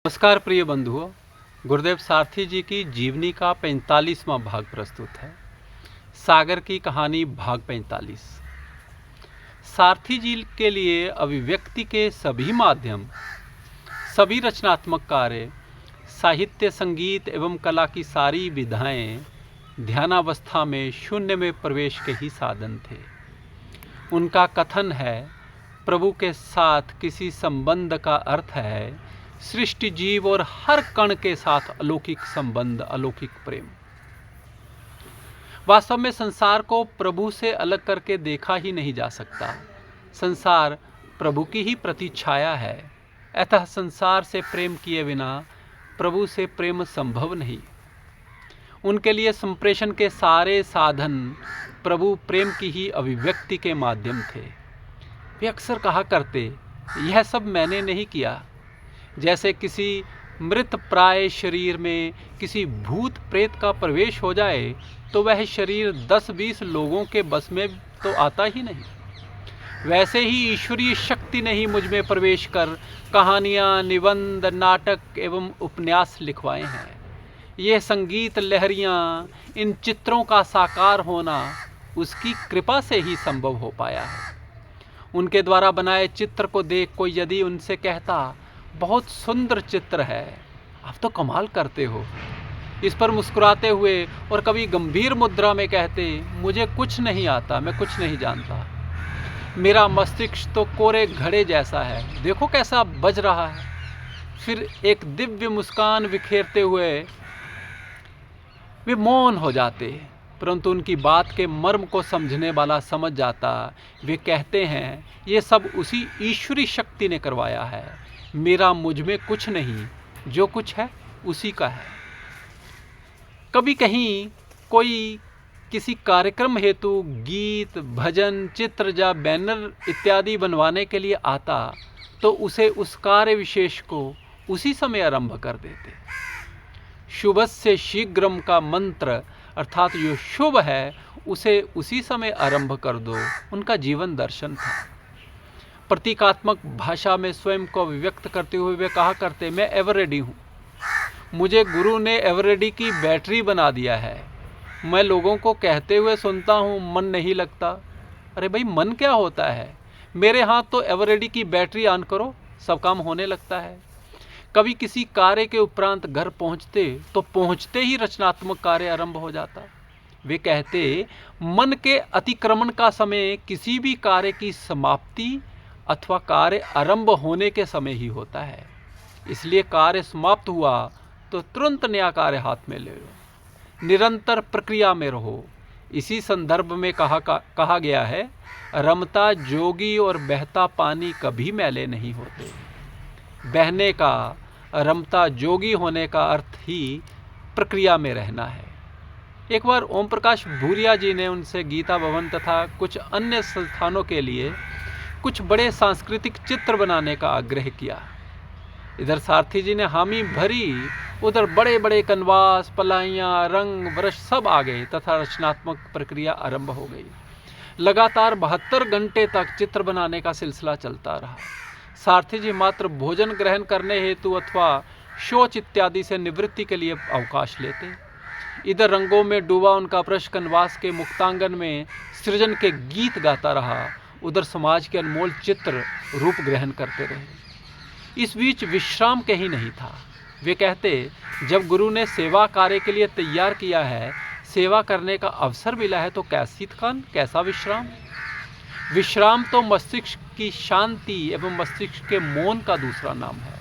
नमस्कार प्रिय बंधुओं, गुरुदेव सारथी जी की जीवनी का 45वां भाग प्रस्तुत है। सागर की कहानी भाग 45। सारथी जी के लिए अभिव्यक्ति के सभी माध्यम, सभी रचनात्मक कार्य, साहित्य, संगीत एवं कला की सारी विधाएं ध्यानावस्था में शून्य में प्रवेश के ही साधन थे। उनका कथन है, प्रभु के साथ किसी संबंध का अर्थ है सृष्टि, जीव और हर कण के साथ अलौकिक संबंध, अलौकिक प्रेम। वास्तव में संसार को प्रभु से अलग करके देखा ही नहीं जा सकता। संसार प्रभु की ही प्रतिछाया है। अतः संसार से प्रेम किए बिना प्रभु से प्रेम संभव नहीं। उनके लिए संप्रेषण के सारे साधन प्रभु प्रेम की ही अभिव्यक्ति के माध्यम थे। वे अक्सर कहा करते, यह सब मैंने नहीं किया। जैसे किसी मृत प्राय शरीर में किसी भूत प्रेत का प्रवेश हो जाए तो वह शरीर 10-20 लोगों के बस में तो आता ही नहीं। वैसे ही ईश्वरीय शक्ति ने ही मुझ में प्रवेश कर कहानियाँ, निबंध, नाटक एवं उपन्यास लिखवाए हैं। ये संगीत लहरियाँ, इन चित्रों का साकार होना उसकी कृपा से ही संभव हो पाया है। उनके द्वारा बनाए चित्र को देख कोई यदि उनसे कहता, बहुत सुंदर चित्र है, आप तो कमाल करते हो, इस पर मुस्कुराते हुए और कभी गंभीर मुद्रा में कहते, मुझे कुछ नहीं आता, मैं कुछ नहीं जानता, मेरा मस्तिष्क तो कोरे घड़े जैसा है, देखो कैसा बज रहा है। फिर एक दिव्य मुस्कान बिखेरते हुए वे मौन हो जाते, परंतु उनकी बात के मर्म को समझने वाला समझ जाता। वे कहते हैं, ये सब उसी ईश्वरी शक्ति ने करवाया है, मेरा मुझ में कुछ नहीं, जो कुछ है उसी का है। कभी कहीं कोई किसी कार्यक्रम हेतु गीत, भजन, चित्र या बैनर इत्यादि बनवाने के लिए आता तो उसे उस कार्य विशेष को उसी समय आरंभ कर देते। शुभस्य शीघ्रम का मंत्र अर्थात जो शुभ है उसे उसी समय आरंभ कर दो, उनका जीवन दर्शन था। प्रतीकात्मक भाषा में स्वयं को अभिव्यक्त करते हुए वे कहा करते, मैं एवर रेडी हूँ, मुझे गुरु ने एवर रेडी की बैटरी बना दिया है। मैं लोगों को कहते हुए सुनता हूँ, मन नहीं लगता। अरे भाई, मन क्या होता है? मेरे हाथ तो एवर रेडी की बैटरी ऑन करो, सब काम होने लगता है। कभी किसी कार्य के उपरांत घर पहुँचते तो पहुँचते ही रचनात्मक कार्य आरंभ हो जाता। वे कहते, मन के अतिक्रमण का समय किसी भी कार्य की समाप्ति अथवा कार्य आरंभ होने के समय ही होता है। इसलिए कार्य समाप्त हुआ तो तुरंत नया कार्य हाथ में ले लो, निरंतर प्रक्रिया में रहो। इसी संदर्भ में कहा गया है, रमता जोगी और बहता पानी कभी मैले नहीं होते। बहने का, रमता जोगी होने का अर्थ ही प्रक्रिया में रहना है। एक बार ओम प्रकाश भूरिया जी ने उनसे गीता भवन तथा कुछ अन्य संस्थानों के लिए कुछ बड़े सांस्कृतिक चित्र बनाने का आग्रह किया। इधर सारथी जी ने हामी भरी, उधर बड़े बड़े कनवास, पलाइयाँ, रंग, ब्रश सब आ गए तथा रचनात्मक प्रक्रिया आरंभ हो गई। लगातार 72 घंटे तक चित्र बनाने का सिलसिला चलता रहा। सारथी जी मात्र भोजन ग्रहण करने हेतु अथवा शौच इत्यादि से निवृत्ति के लिए अवकाश लेते। इधर रंगों में डूबा उनका ब्रश कनवास के मुक्तांगन में सृजन के गीत गाता रहा, उधर समाज के अनमोल चित्र रूप ग्रहण करते रहे। इस बीच विश्राम कहीं नहीं था। वे कहते, जब गुरु ने सेवा कार्य के लिए तैयार किया है, सेवा करने का अवसर मिला है, तो कैसी थकान, कैसा विश्राम। विश्राम तो मस्तिष्क की शांति एवं मस्तिष्क के मौन का दूसरा नाम है।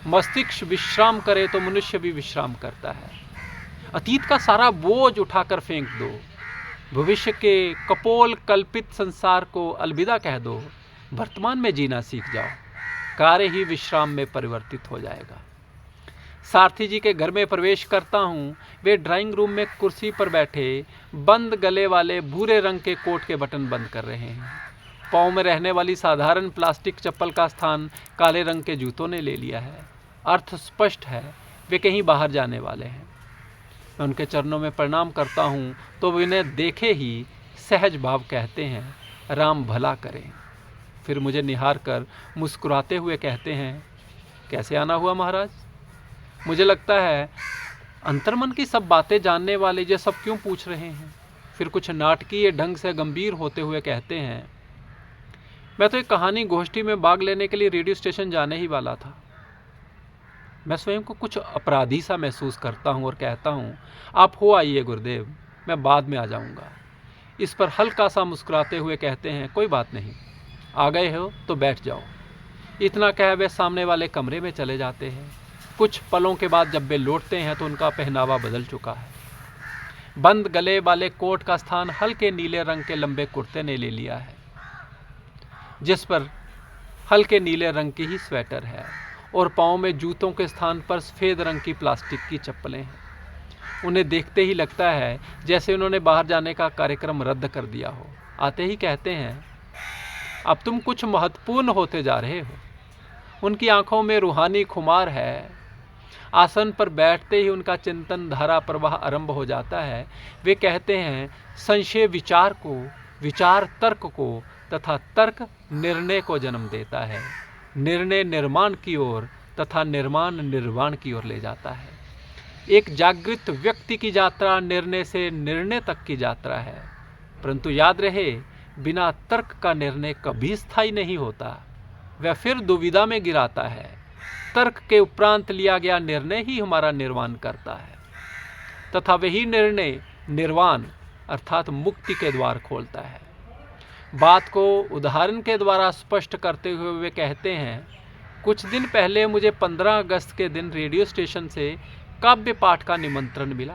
मस्तिष्क विश्राम करे तो मनुष्य भी विश्राम करता है। अतीत का सारा बोझ उठाकर फेंक दो, भविष्य के कपोल कल्पित संसार को अलविदा कह दो, वर्तमान में जीना सीख जाओ, कार्य ही विश्राम में परिवर्तित हो जाएगा। सारथी जी के घर में प्रवेश करता हूँ, वे ड्राइंग रूम में कुर्सी पर बैठे बंद गले वाले भूरे रंग के कोट के बटन बंद कर रहे हैं। पाँव में रहने वाली साधारण प्लास्टिक चप्पल का स्थान काले रंग के जूतों ने ले लिया है। अर्थ स्पष्ट है, वे कहीं बाहर जाने वाले हैं। मैं उनके चरणों में प्रणाम करता हूँ तो वे उन्हें देखे ही सहज भाव कहते हैं, राम भला करें। फिर मुझे निहार कर मुस्कुराते हुए कहते हैं, कैसे आना हुआ महाराज? मुझे लगता है अंतर्मन की सब बातें जानने वाले ये सब क्यों पूछ रहे हैं। फिर कुछ नाटकीय ढंग से गंभीर होते हुए कहते हैं, मैं तो एक कहानी गोष्ठी में भाग लेने के लिए रेडियो स्टेशन जाने ही वाला था। मैं स्वयं को कुछ अपराधी सा महसूस करता हूँ और कहता हूँ, आप हो आइए गुरुदेव, मैं बाद में आ जाऊँगा। इस पर हल्का सा मुस्कुराते हुए कहते हैं, कोई बात नहीं, आ गए हो तो बैठ जाओ। इतना कह वे सामने वाले कमरे में चले जाते हैं। कुछ पलों के बाद जब वे लौटते हैं तो उनका पहनावा बदल चुका है। बंद गले वाले कोट का स्थान हल्के नीले रंग के लंबे कुर्ते ने ले लिया है, जिस पर हल्के नीले रंग की ही स्वेटर है और पाँव में जूतों के स्थान पर सफ़ेद रंग की प्लास्टिक की चप्पलें हैं। उन्हें देखते ही लगता है जैसे उन्होंने बाहर जाने का कार्यक्रम रद्द कर दिया हो। आते ही कहते हैं, अब तुम कुछ महत्वपूर्ण होते जा रहे हो। उनकी आंखों में रूहानी खुमार है। आसन पर बैठते ही उनका चिंतन धारा प्रवाह आरंभ हो जाता है। वे कहते हैं, संशय विचार को, विचार तर्क को तथा तर्क निर्णय को जन्म देता है। निर्णय निर्माण की ओर तथा निर्माण निर्वाण की ओर ले जाता है। एक जागृत व्यक्ति की यात्रा निर्णय से निर्णय तक की यात्रा है, परंतु याद रहे, बिना तर्क का निर्णय कभी स्थायी नहीं होता, वह फिर दुविधा में गिराता है। तर्क के उपरांत लिया गया निर्णय ही हमारा निर्माण करता है तथा वही निर्णय निर्वाण अर्थात मुक्ति के द्वार खोलता है। बात को उदाहरण के द्वारा स्पष्ट करते हुए वे कहते हैं, कुछ दिन पहले मुझे 15 अगस्त के दिन रेडियो स्टेशन से काव्य पाठ का निमंत्रण मिला,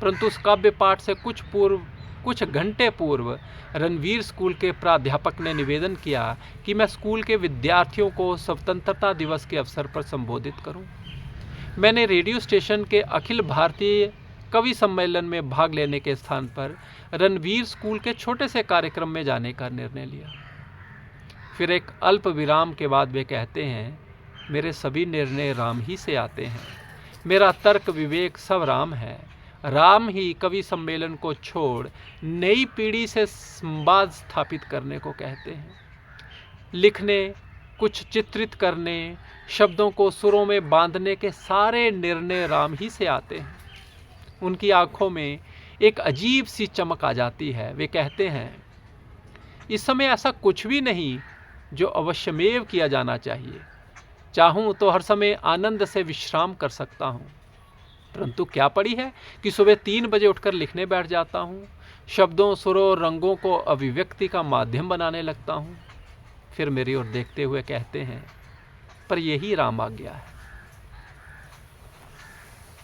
परंतु उस काव्य पाठ से कुछ घंटे पूर्व रणवीर स्कूल के प्राध्यापक ने निवेदन किया कि मैं स्कूल के विद्यार्थियों को स्वतंत्रता दिवस के अवसर पर संबोधित करूं। मैंने रेडियो स्टेशन के अखिल भारतीय कवि सम्मेलन में भाग लेने के स्थान पर रणवीर स्कूल के छोटे से कार्यक्रम में जाने का निर्णय लिया। फिर एक अल्प विराम के बाद वे कहते हैं, मेरे सभी निर्णय राम ही से आते हैं। मेरा तर्क विवेक सब राम है। राम ही कवि सम्मेलन को छोड़ नई पीढ़ी से संवाद स्थापित करने को कहते हैं। लिखने, कुछ चित्रित करने, शब्दों को सुरों में बांधने के सारे निर्णय राम ही से आते हैं। उनकी आंखों में एक अजीब सी चमक आ जाती है। वे कहते हैं, इस समय ऐसा कुछ भी नहीं जो अवश्यमेव किया जाना चाहिए। चाहूँ तो हर समय आनंद से विश्राम कर सकता हूँ, परंतु क्या पड़ी है कि सुबह 3 बजे उठकर लिखने बैठ जाता हूँ। शब्दों, सुरों और रंगों को अभिव्यक्ति का माध्यम बनाने लगता हूँ। फिर मेरी ओर देखते हुए कहते हैं, पर यही राम आज्ञा है।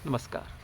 नमस्कार।